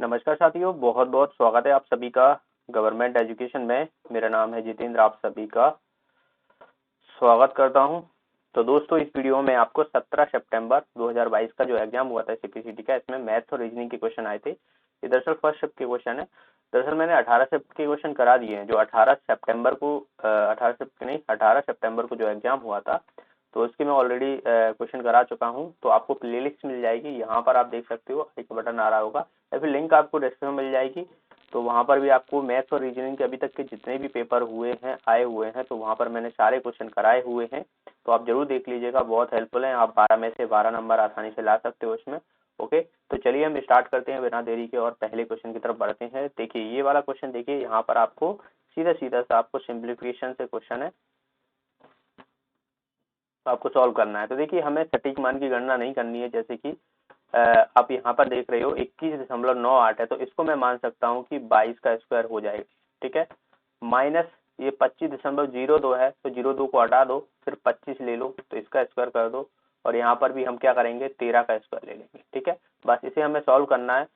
नमस्कार साथियों, बहुत बहुत स्वागत है आप सभी का गवर्नमेंट एजुकेशन में। मेरा नाम है जितेंद्र, आप सभी का स्वागत करता हूं। तो दोस्तों, इस वीडियो में आपको 17 सितंबर 2022 का जो एग्जाम हुआ था CPCT का, इसमें मैथ्स और रीजनिंग के क्वेश्चन आए थे। ये दरअसल फर्स्ट शिफ्ट के क्वेश्चन है। दरअसल मैंने 18 शिफ्ट के क्वेश्चन करा दिए हैं। जो 18 सितंबर को जो एग्जाम हुआ था, तो उसकी मैं ऑलरेडी क्वेश्चन करा चुका हूं। तो आपको प्लेलिस्ट मिल जाएगी, यहाँ पर आप देख सकते हो, एक बटन आ रहा होगा या फिर लिंक आपको डिस्क्रिप्शन में मिल जाएगी। तो वहां पर भी आपको मैथ्स और रीजनिंग के अभी तक के जितने भी पेपर आए हुए हैं, तो वहां पर मैंने सारे क्वेश्चन कराए हुए हैं। तो आप जरूर देख लीजिएगा, बहुत हेल्पफुल है। आप 12 में से 12 नंबर आसानी से ला सकते हो इसमें। ओके, तो चलिए हम स्टार्ट करते हैं बिना देरी के और पहले क्वेश्चन की तरफ बढ़ते हैं। देखिए ये वाला क्वेश्चन, देखिए यहाँ पर आपको सीधा सीधा सा आपको सिंप्लीफिकेशन से क्वेश्चन है, आपको सॉल्व करना है। तो देखिए हमें सटीक मान की गणना नहीं करनी है। जैसे कि आप यहाँ पर देख रहे हो 21.98 है, तो इसको मैं मान सकता हूँ कि 22 का स्क्वायर हो जाएगा। ठीक है, माइनस ये 25.02 है, तो 02 को हटा दो, फिर 25 ले लो, तो इसका स्क्वायर कर दो। और यहाँ पर भी हम क्या करेंगे, 13 का स्क्वायर ले लेंगे। ठीक है, बस इसे हमें सॉल्व करना है।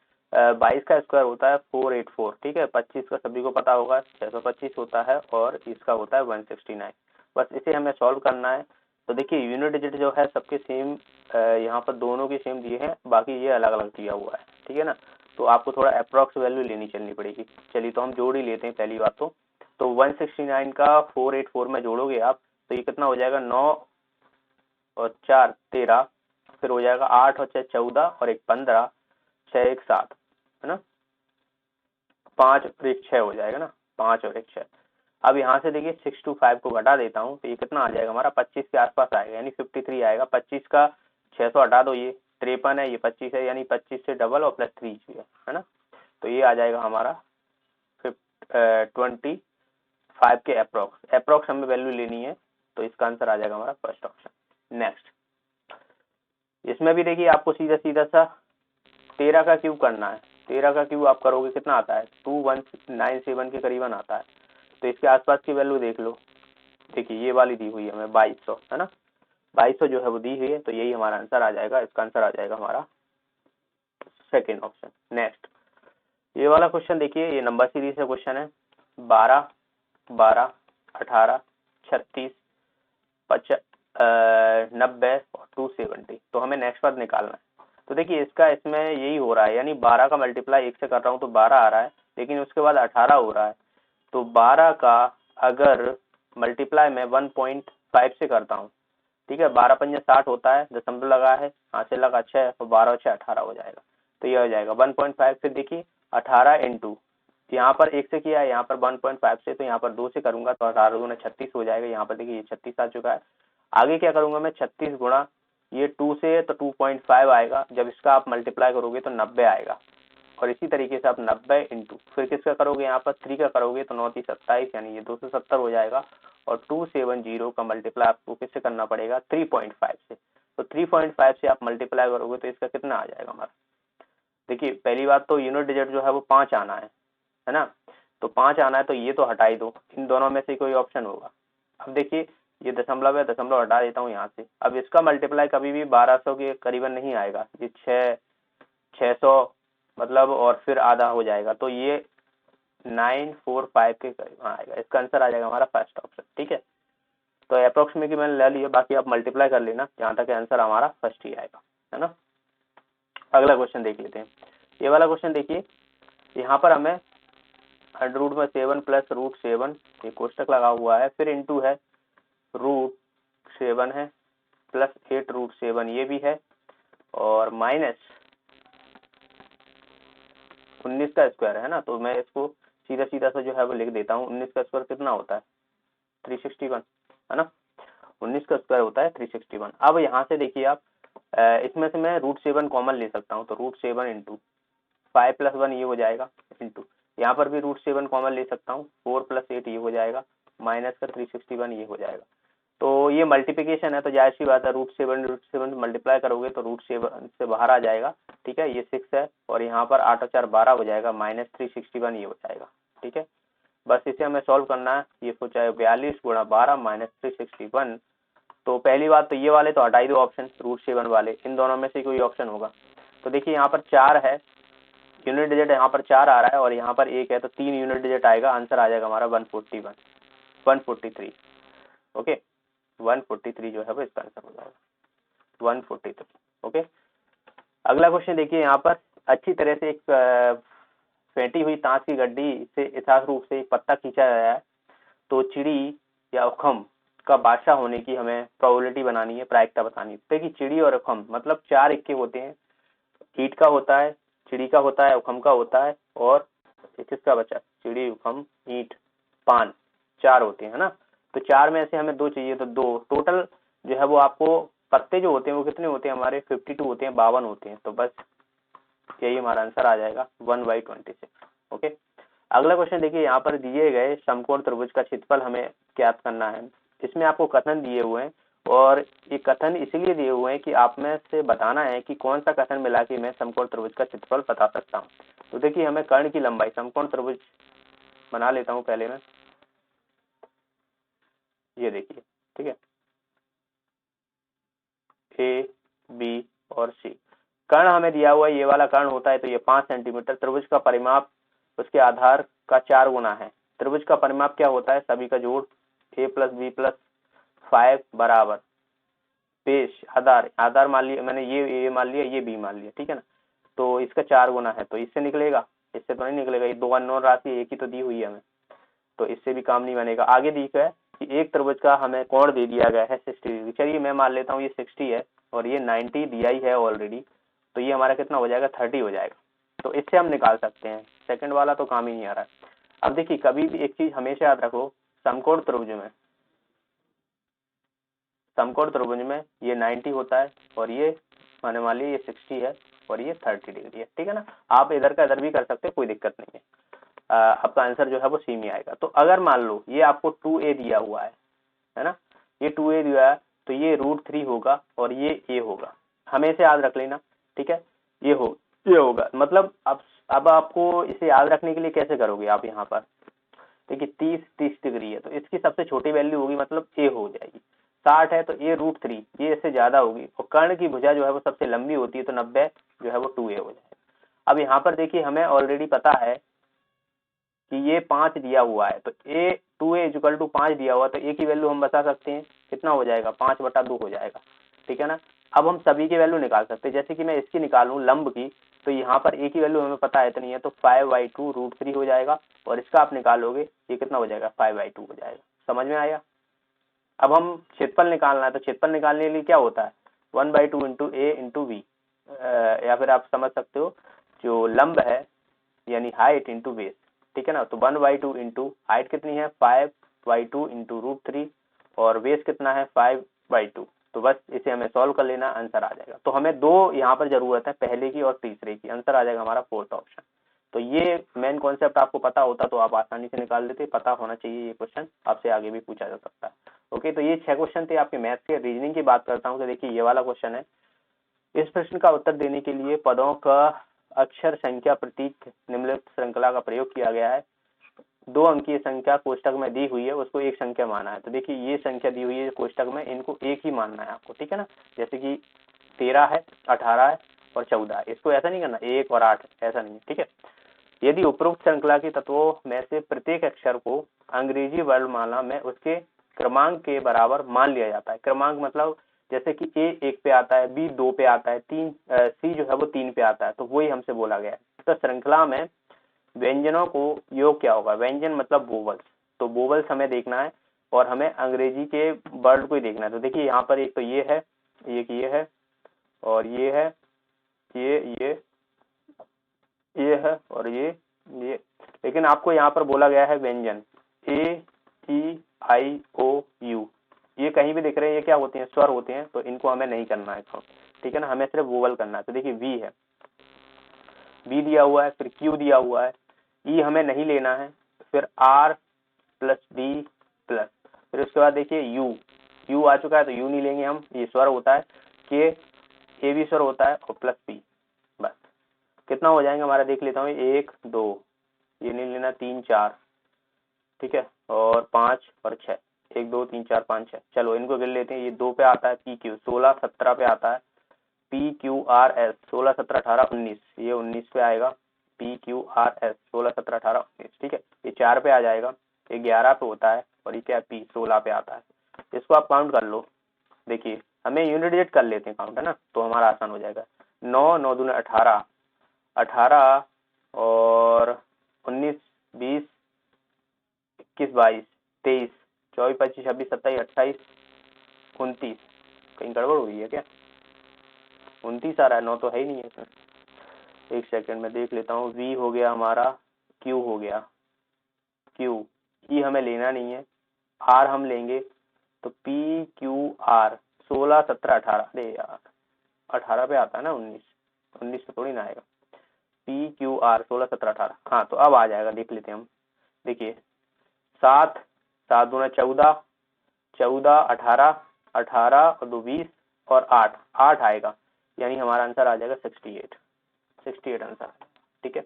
22 का स्क्वायर होता है 484। ठीक है, 25 का सभी को पता होगा 625 होता है, और इसका होता है 169। बस इसे हमें सॉल्व करना है। तो देखिए यूनिट डिजिट जो है सबके सेम, यहाँ पर दोनों के सेम दिए हैं, बाकी ये अलग अलग दिया हुआ है। ठीक है ना, तो आपको थोड़ा अप्रॉक्स वैल्यू लेनी चलनी पड़ेगी। चलिए तो हम जोड़ ही लेते हैं पहली बात तो 169 का 484 में जोड़ोगे आप, तो ये कितना हो जाएगा, 9 और 4 13, फिर हो जाएगा 8 और 6 14, और 1 15, 6 1 7, है ना, 5 और 1 6 हो जाएगा ना, 5 और 1 6। अब यहाँ से देखिए 625 को घटा देता हूँ, तो ये कितना आ जाएगा हमारा, 25 के आसपास आएगा, यानी 53 आएगा। 25 का 600 हटा दो, ये 53 है, ये 25 है, यानी 25 से डबल और प्लस 3 भी है ना। तो ये आ जाएगा हमारा 25 के अप्रोक्स हमें वैल्यू लेनी है। तो इसका आंसर आ जाएगा हमारा फर्स्ट ऑप्शन। नेक्स्ट, इसमें भी देखिए आपको सीधा सीधा सा 13 का क्यूब करना है। 13 का क्यूब आप करोगे कितना आता है, 2197 के करीबन आता है। तो इसके आसपास की वैल्यू देख लो। देखिए ये वाली दी हुई है हमें 2200, है ना, 2200 जो है वो दी हुई है। तो यही हमारा आंसर आ जाएगा। इसका आंसर आ जाएगा हमारा सेकेंड ऑप्शन। नेक्स्ट, ये वाला क्वेश्चन देखिए, ये नंबर सीरीज से क्वेश्चन है। 12 12 18 36 90 और 270। तो हमें नेक्स्ट पद निकालना है। तो देखिए इसका इसमें यही हो रहा है, यानी 12 का मल्टीप्लाई 1 से कर रहा हूँ तो 12 आ रहा है, लेकिन उसके बाद 18 हो रहा है। तो 12 का अगर मल्टीप्लाई में 1.5 से करता हूँ, ठीक है, 12 पंजे 60 होता है, दशमलव लगा है, हाथ से लगा 6, और 12 और 6 18 हो जाएगा। तो ये हो जाएगा 1.5। फिर देखिए 18 इंटू, यहाँ पर 1 से किया है, यहाँ पर 1.5 से, तो यहाँ पर 2 से करूंगा तो 18 दूना 36 हो जाएगा। यहाँ पर देखिए ये 36 आ चुका है। आगे क्या करूंगा मैं, 36 गुणा ये 2 से, तो 2.5 आएगा। जब इसका आप मल्टीप्लाई करोगे तो 90 आएगा। और इसी तरीके से आप 90 इंटू फिर किसका करोगे, यहाँ पर 3 का करोगे तो 9 27, यानी ये 270 हो जाएगा। और 270 का मल्टीप्लाई आपको किससे करना पड़ेगा, 3.5 से। तो 3.5 से आप मल्टीप्लाई करोगे तो इसका कितना आ जाएगा हमारा। देखिए पहली बात तो यूनिट डिजिट जो है वो 5 आना है ना, तो 5 आना है, तो ये तो हटा ही दो, इन दोनों में से कोई ऑप्शन होगा। अब देखिए ये दशमलव है, दशमलव हटा देता हूँ यहाँ से। अब इसका मल्टीप्लाई कभी भी 1200 के करीबन नहीं आएगा, ये 600 मतलब, और फिर आधा हो जाएगा, तो ये 945 के करीब आएगा। इसका आंसर आ जाएगा हमारा फर्स्ट ऑप्शन। ठीक है, तो अप्रोक्सीमेटली मैंने ले लिया, बाकी आप मल्टीप्लाई कर लेना, जहां तक आंसर हमारा फर्स्ट ही आएगा, है ना। अगला क्वेश्चन देख लेते हैं। ये वाला क्वेश्चन देखिए, यहाँ पर हमें √7 प्लस √7, ये कोष्टक लगा हुआ है, फिर इंटू है √7 है, प्लस 8 √7 ये भी है, और माइनस 19 का स्क्वायर है ना। तो मैं इसको सीधा सीधा सा जो है वो लिख देता हूँ। 19 का स्क्वायर कितना होता है, 361, है ना। 19 का स्क्वायर होता है 361। अब यहाँ से देखिए आप, इसमें से मैं √7 कॉमन ले सकता हूँ, तो √7 इंटू 5 + 1 ये हो जाएगा, इंटू यहाँ पर भी √7 कॉमन ले सकता हूँ, 4 + 8 ये हो जाएगा, माइनस का 361 ये हो जाएगा। तो ये मल्टीप्लिकेशन है, तो जाहिर सी बात है √7 मल्टीप्लाई करोगे तो √7 से बाहर आ जाएगा। ठीक है, ये 6 है, और यहाँ पर 8 और 4 12 हो जाएगा, माइनस 361 ये हो जाएगा। ठीक है, बस इसे हमें सॉल्व करना है। ये हो जाए 42 गुणा 12 माइनस 361। तो पहली बात तो ये वाले तो हटा ही दो ऑप्शन, √7 वाले, इन दोनों में से कोई ऑप्शन होगा। तो देखिए यहाँ पर 4 है, यूनिट डिजिट यहाँ पर 4 आ रहा है और यहाँ पर 1 है, तो 3 यूनिट डिजिट आएगा, आंसर आ जाएगा हमारा 143। ओके, 143 जो है वो इसका आंसर हो जाएगा 143। ओके, अगला क्वेश्चन देखिए, यहाँ पर अच्छी तरह से एक फेंटी हुई ताश की गड्डी से यथार्थ रूप से एक पत्ता खींचा गया है, तो चिड़ी या उखम का बादशाह होने की हमें प्रोबेबिलिटी बनानी है, प्रायिकता बतानी है। देखिए चिड़ी और उखम मतलब 4 इक्के होते हैं, ईट का होता है, चिड़ी का होता है, उखम का होता है, और किसका बचा, चिड़ी उखम ईट पान, 4 होते हैं ना। तो 4 में से हमें 2 चाहिए, तो 2 टोटल जो है वो आपको पत्ते जो होते हैं वो कितने होते हैं हमारे 52 होते हैं, 52 होते हैं। तो बस यही हमारा आंसर आ जाएगा 1/26। ओके, अगला क्वेश्चन देखिए, यहाँ पर दिए गए समकोण त्रिभुज का क्षेत्रफल हमें ज्ञात करना है। इसमें आपको कथन दिए हुए हैं और ये कथन इसलिए दिए हुए हैं कि आप में से बताना है कि कौन सा कथन मिला के मैं समकोण त्रिभुज का क्षेत्रफल बता सकता हूँ। तो देखिए हमें कर्ण की लंबाई, समकोण त्रिभुज बना लेता हूँ पहले मैं, ये देखिए, ठीक है, ए बी और सी। कर्ण हमें दिया हुआ है, ये वाला कर्ण होता है तो ये 5 सेंटीमीटर। त्रिभुज का परिमाप उसके आधार का 4 गुना है। त्रिभुज का परिमाप क्या होता है, सभी का जोड़, a + b + 5 बराबर पेश आधार मान लिया मैंने, ये a मान लिया, ये b मान लिया, ठीक है ना। तो इसका 4 गुना है, तो इससे निकलेगा, इससे तो नहीं निकलेगा, ये 2 अननोन राशि, एक ही तो दी हुई है हमें, तो इससे भी काम नहीं बनेगा। आगे दिखा है कि एक त्रिभुज का हमें कोण दे दिया गया है 60 डिग्री। चलिए मैं मान लेता हूँ ये 60 है और ये 90 दिया ही है ऑलरेडी, तो ये हमारा कितना हो जाएगा, 30 हो जाएगा। तो इससे हम निकाल सकते हैं, सेकंड वाला तो काम ही नहीं आ रहा है। अब देखिए कभी भी एक चीज हमेशा याद रखो, समकोण त्रिभुज में ये 90 होता है और ये मान लीजिए ये 60 है और ये 30 डिग्री है, ठीक है ना। आप इधर का इधर भी कर सकते हैं, कोई दिक्कत नहीं है। आपका आंसर जो है वो सी में आएगा। तो अगर मान लो ये आपको 2a दिया हुआ है ना, ये 2a दिया है, तो ये √3 होगा और ये a होगा, हमेशा याद रख लेना, ठीक है। ये होगा, मतलब अब आपको इसे याद रखने के लिए कैसे करोगे आप, यहाँ पर देखिए 30 डिग्री है तो इसकी सबसे छोटी वैल्यू होगी, मतलब a हो जाएगी। 60 है तो a √3, ये इससे ज्यादा होगी, और कर्ण की भुजा जो है वो सबसे लंबी होती है, तो 90 जो है वो 2a हो जाएगा। अब यहाँ पर देखिए हमें ऑलरेडी पता है कि ये 5 दिया हुआ है, तो a 2a = 5 दिया हुआ, तो a की वैल्यू हम बता सकते हैं, कितना हो जाएगा, 5/2 हो जाएगा, ठीक है ना। अब हम सभी की वैल्यू निकाल सकते हैं, जैसे कि मैं इसकी निकालूं लंब की, तो यहाँ पर a की वैल्यू हमें पता है इतनी है, तो 5/2 √3 हो जाएगा, और इसका आप निकालोगे ये कितना हो जाएगा, 5/2 हो जाएगा। समझ में आया। अब हम क्षेत्रफल निकालना है, तो क्षेत्रफल निकालने के लिए क्या होता है, 1/2 × a × v, या फिर आप समझ सकते हो जो लंब है यानी हाइट इंटू बेस, ठीक है ना। तो 1/2 इंटू हाइट कितनी है, 5/2 इंटू √3, और बेस कितना है 5/2। तो बस इसे हमें सॉल्व कर लेना, आंसर आ जाएगा। तो हमें 2 यहाँ पर जरूरत है, पहले की और तीसरे की, आंसर आ जाएगा हमारा 4th ऑप्शन। तो ये मेन कॉन्सेप्ट आपको पता होता तो आप आसानी से निकाल देते, पता होना चाहिए, ये क्वेश्चन आपसे आगे भी पूछा जा सकता है। ओके, तो ये 6 क्वेश्चन थे आपके मैथ्स के। रीजनिंग की बात करता हूँ तो देखिए ये वाला क्वेश्चन है, इस प्रश्न का उत्तर देने के लिए पदों का अक्षर संख्या प्रतीक निम्नलिखित श्रृंखला का प्रयोग किया गया है। 2 अंकीय संख्या कोष्टक में दी हुई है, उसको एक संख्या माना है। तो देखिए ये संख्या दी हुई है कोष्टक में, इनको एक ही मानना है आपको, ठीक है ना। जैसे कि 13 है, 18 है और 14 है, इसको ऐसा नहीं करना 1 और 8, ऐसा नहीं, ठीक है। यदि उपरोक्त श्रृंखला के तत्वों में से प्रत्येक अक्षर को अंग्रेजी वर्णमाला में उसके क्रमांक के बराबर मान लिया जाता है। क्रमांक मतलब जैसे कि a 1 पे आता है, b 2 पे आता है, c जो है वो 3 पे आता है, तो वही हमसे बोला गया है। तो श्रृंखला में व्यंजनों को योग क्या होगा, व्यंजन मतलब वोवल्स, तो वोवल्स हमें देखना है और हमें अंग्रेजी के वर्ड को ही देखना है। तो देखिए यहाँ पर एक तो ये है, एक ये है और ये है, ये है और ये, लेकिन आपको यहाँ पर बोला गया है व्यंजन A-E-I-O-U, ये कहीं भी दिख रहे हैं, ये क्या होते हैं, स्वर होते हैं, तो इनको हमें नहीं करना है, ठीक है ना, हमें सिर्फ वोवल करना है। तो देखिए V है, B दिया हुआ है, फिर Q दिया हुआ है, E हमें नहीं लेना है, फिर R + D प्लस, फिर उसके बाद देखिए U आ चुका है तो U नहीं लेंगे हम, ये स्वर होता है, K A भी स्वर होता है और प्लस P, बस कितना हो जाएंगे हमारा, देख लेता हूँ 1 2, ये नहीं लेना, 3 4, ठीक है, और 5 और 6, 1 2 3 4 5 6, चलो इनको गिन लेते हैं। ये 2 पे आता है PQ, 16 17 पे आता है PQRS, 16 17 18 19, ये 19 पे आएगा, PQRS 16 17 18 19, ठीक है। ये 4 पे आ जाएगा, ये 11 पे होता है और ये क्या P 16 पे आता है। इसको आप काउंट कर लो। देखिए हमें यूनिट डिजिट कर लेते हैं काउंट, है ना, तो हमारा आसान हो जाएगा। 9 9 दूनी 18, 18 और 19 20 21 22 23 24 25 26 27 28 29, कहीं गड़बड़ हुई है क्या? 29 आ रहा है, 9 तो है ही नहीं है इसमें। एक सेकंड में देख लेता हूँ। V हो गया हमारा, Q हो गया, Q E हमें लेना नहीं है, R हम लेंगे, तो PQR 16 17 18, अरे यार 18 पे आता है ना, 19 पे थोड़ी ना आएगा। PQR 16 17 18, हाँ तो अब आ जाएगा, देख लेते हैं हम। देखिए 7 7 दूना 14 14 18 18 और 2 20 और 8 8 आएगा, यानी हमारा आंसर आ जाएगा 68 आंसर, ठीक है।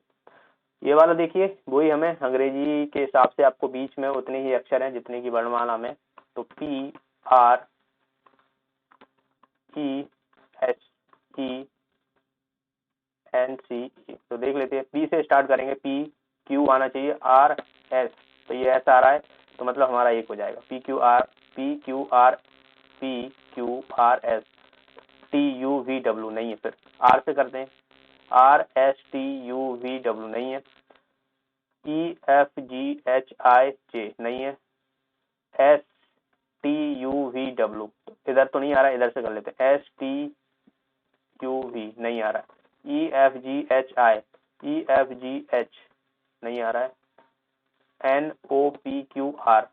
ये वाला देखिए वही हमें अंग्रेजी के हिसाब से आपको बीच में उतने ही अक्षर हैं जितने की वर्णमाला में, तो PRESENCE, तो देख लेते हैं। P से स्टार्ट करेंगे, PQ आना चाहिए, RS, तो ये ऐसा आ रहा है, तो मतलब हमारा एक हो जाएगा। PQRS TUVW नहीं है, फिर R से करते हैं, RSTUVW नहीं है, EFGHIJ नहीं है, STUVW इधर तो नहीं आ रहा है, इधर से कर लेते हैं, STUV नहीं आ रहा है, EFGH नहीं आ रहा है, NOPQR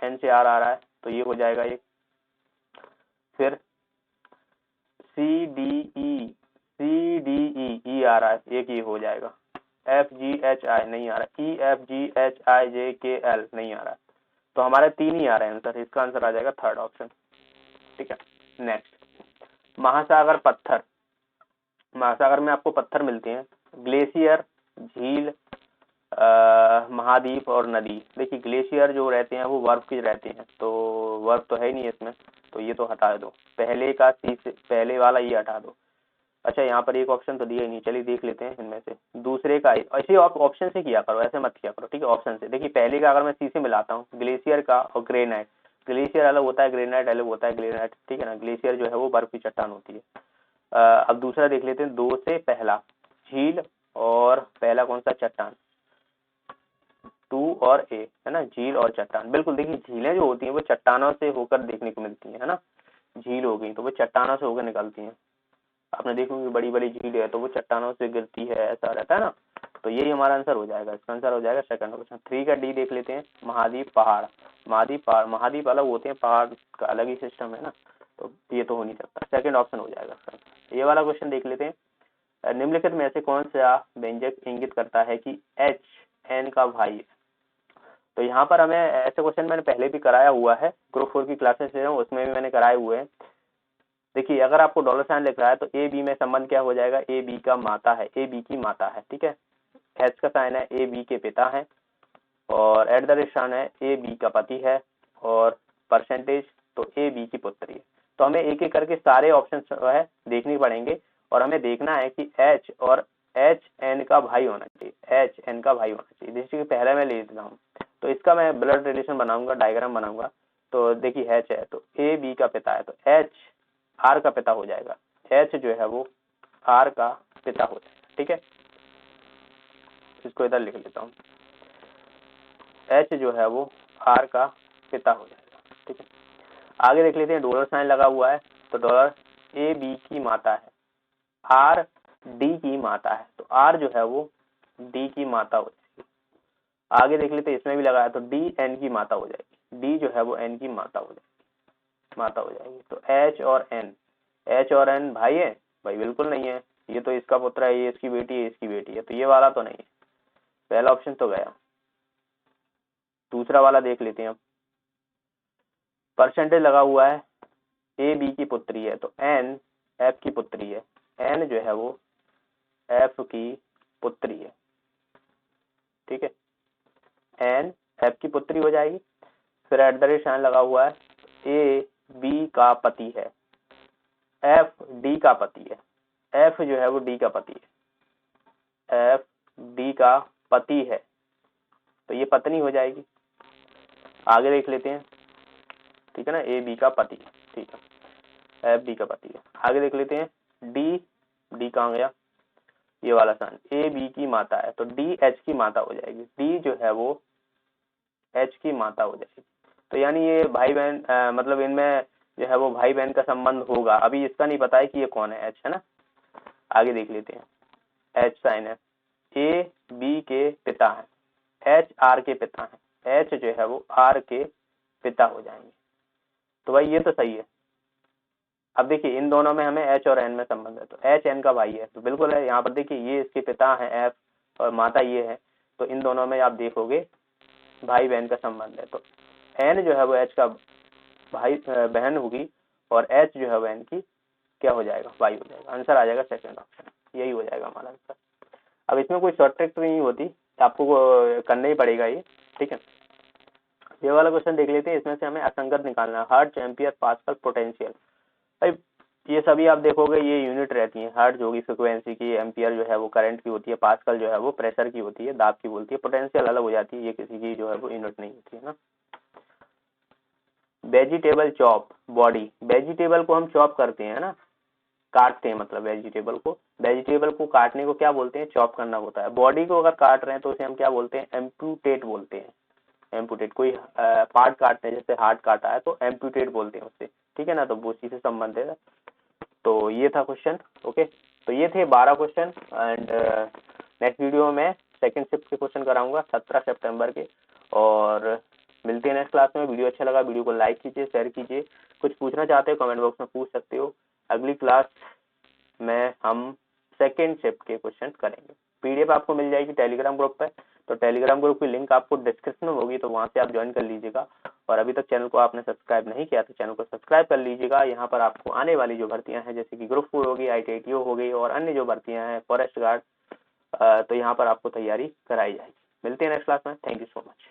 N से R आ रहा है, तो ये हो जाएगा एक। फिर CDE E आ रहा है, एक ये हो जाएगा। FGHI नहीं आ रहा, EFGHIJKL नहीं आ रहा, तो हमारे 3 ही आ रहे हैं आंसर। इसका आंसर आ जाएगा थर्ड ऑप्शन, ठीक है। नेक्स्ट, महासागर पत्थर। महासागर में आपको पत्थर मिलते हैं, ग्लेशियर, झील, महाद्वीप और नदी। देखिए ग्लेशियर जो रहते हैं वो बर्फ के रहते हैं, तो बर्फ तो है ही नहीं इसमें, तो ये तो हटा दो। पहले का सी से पहले वाला ये हटा दो। अच्छा यहाँ पर एक ऑप्शन तो दिया ही नहीं, चलिए देख लेते हैं इनमें से दूसरे का। ऐसे आप ऑप्शन से किया करो, ऐसे मत किया करो, ठीक है। ऑप्शन से देखिए, पहले का अगर मैं सी से मिलाता हूँ, ग्लेशियर का और ग्रेनाइट, ग्लेशियर अलग होता है, ग्रेनाइट अलग होता है। ग्रेनाइट ठीक है ना, ग्लेशियर जो है वो बर्फ की चट्टान होती है। अब दूसरा देख लेते हैं, 2 से पहला झील और पहला कौन सा, चट्टान। 2 और A है ना, झील और चट्टान। बिल्कुल, देखिए झीलें जो होती हैं वो चट्टानों से होकर देखने को मिलती है ना। झील हो गई तो वो चट्टानों से होकर निकलती हैं। आपने देखोगे बड़ी बड़ी झील है तो वो चट्टानों से गिरती है, ऐसा रहता है ना। तो यही हमारा आंसर हो जाएगा, इसका आंसर हो जाएगा सेकंड ऑप्शन। 3 का D देख लेते हैं, महाद्वीप पहाड़। महाद्वीप अलग होते हैं, पहाड़ का अलग ही सिस्टम है ना, तो ये तो हो नहीं सकता, सेकंड ऑप्शन हो जाएगा इसका। ये वाला क्वेश्चन देख लेते हैं, निम्नलिखित में से कौन सा व्यंजक इंगित करता है कि H N का भाई है। तो यहाँ पर हमें ऐसे क्वेश्चन मैंने पहले भी कराया हुआ है, ग्रुप 4 की क्लासेस ले रहा हूँ उसमें भी मैंने कराए हुए हैं। देखिए अगर आपको डॉलर साइन लिख रहा है तो ए बी में संबंध क्या हो जाएगा, ए बी का माता है, ए बी की माता है, ठीक है। हैश का साइन है, ए बी के पिता है, और एट द रेट साइन है, ए बी का पति है, और परसेंटेज तो ए बी की पुत्री है। तो हमें एक एक करके सारे ऑप्शन जो है देखने पड़ेंगे, और हमें देखना है कि एच और एच एन का भाई होना चाहिए, एच एन का भाई होना चाहिए। जैसे कि पहले मैं ले लेता हूँ, तो इसका मैं ब्लड रिलेशन बनाऊंगा, डायग्राम बनाऊंगा। तो देखिए एच है तो ए बी का पिता है, तो एच आर का पिता हो जाएगा, एच जो है वो आर का पिता हो जाएगा, ठीक है। इसको इधर लिख लेता हूँ, एच जो है वो आर का पिता हो जाएगा, ठीक है। आगे देख लेते हैं, डॉलर साइन लगा हुआ है, तो डॉलर ए बी की माता है, आर डी की माता है, तो आर जो है वो डी की माता हो जाएगी। आगे देख लेते हैं, इसमें भी लगा है, तो डी एन की माता हो जाएगी, डी जो है वो एन की माता हो जाएगी। तो एच और एन भाई है भाई, बिल्कुल नहीं है, ये तो इसका पुत्र है, ये इसकी बेटी है, इसकी बेटी है, तो ये वाला तो नहीं है, पहला ऑप्शन तो गया। दूसरा वाला देख लेते हैं, अब परसेंटेज लगा हुआ है, ए बी की पुत्री है, तो एन एफ की पुत्री है, एन जो है वो एफ की पुत्री है, ठीक है, एन एफ की पुत्री हो जाएगी। फिर एट द रेट साइन लगा हुआ है, ए बी का पति है, एफ डी का पति है, एफ जो है वो डी का पति है, एफ बी का पति है तो ये पत्नी हो जाएगी। आगे देख लेते हैं, ठीक है ना, ए बी का पति, ठीक है, एफ बी का पति है। आगे देख लेते हैं, डी कहाँ गया, ये वाला सन, ए बी की माता है तो डी एच की माता हो जाएगी, डी जो है वो एच की माता हो जाएगी। तो यानी ये भाई बहन मतलब इनमें जो है वो भाई बहन का संबंध होगा। अभी इसका नहीं पता है कि ये कौन है, एच है ना। आगे देख लेते हैं, एच साइन है, ए बी के पिता है, एच आर के पिता है, एच जो है वो आर के पिता हो जाएंगे। तो भाई ये तो सही है। अब देखिए इन दोनों में हमें एच और एन में संबंध है, तो एच एन का भाई है तो बिल्कुल है। यहाँ पर देखिए ये इसके पिता है एफ और माता ये है, तो इन दोनों में आप देखोगे भाई बहन का संबंध है। तो एन जो है वो एच का भाई बहन होगी और एच जो है वो एन की क्या हो जाएगा, वाई हो जाएगा। आंसर आ जाएगा सेकंड ऑप्शन, यही हो जाएगा हमारा आंसर। अब इसमें कोई शॉर्ट ट्रिक नहीं होती, आपको करना ही पड़ेगा ये, ठीक है। ये वाला क्वेश्चन देख लेते हैं, इसमें से हमें असंगत निकालना है। Hertz, ampere, pascal, potential. भाई ये सभी आप देखोगे ये यूनिट रहती है। हर्ट्ज होगी फ्रिक्वेंसी की, एम्पियर जो है वो करंट की होती है, पास्कल जो है वो प्रेशर की होती है, दाब की बोलती है, पोटेंशियल अलग हो जाती है, ये किसी की जो है वो यूनिट नहीं होती है ना। वेजिटेबल चॉप, बॉडी, वेजिटेबल को हम चॉप करते हैं ना, काटते हैं, मतलब वेजिटेबल को काटने को क्या बोलते हैं, चॉप करना होता है। बॉडी को अगर काट रहे हैं तो उसे हम क्या बोलते हैं, एम्पूटेट बोलते हैं। एम्पूटेट, कोई पार्ट काटते हैं, जैसे हार्ट काटा है तो एम्पूटेट बोलते हैं उससे, ठीक है ना। तो वो उसी से संबंधित है। तो ये था क्वेश्चन, ओके। तो ये थे 12 क्वेश्चन एंड नेक्स्ट वीडियो में सेकंड शिफ्ट के क्वेश्चन कराऊंगा 17 सितंबर के। और मिलते हैं नेक्स्ट क्लास में। वीडियो अच्छा लगा वीडियो को लाइक कीजिए, शेयर कीजिए। कुछ पूछना चाहते हो कमेंट बॉक्स में पूछ सकते हो। अगली क्लास में हम सेकंड शिफ्ट के क्वेश्चन करेंगे। पीडीएफ आपको मिल जाएगी टेलीग्राम ग्रुप पे, तो टेलीग्राम ग्रुप की लिंक आपको डिस्क्रिप्शन में होगी, तो वहां से आप ज्वाइन कर लीजिएगा। और अभी तक चैनल को आपने सब्सक्राइब नहीं किया तो चैनल को सब्सक्राइब कर लीजिएगा। यहाँ पर आपको आने वाली जो भर्तियां हैं, जैसे कि ग्रुप 4 होगी, ITITO हो गई और अन्य जो भर्तियां हैं, फॉरेस्ट गार्ड, तो यहाँ पर आपको तैयारी कराई जाएगी। मिलते हैं नेक्स्ट क्लास में। Thank you so much.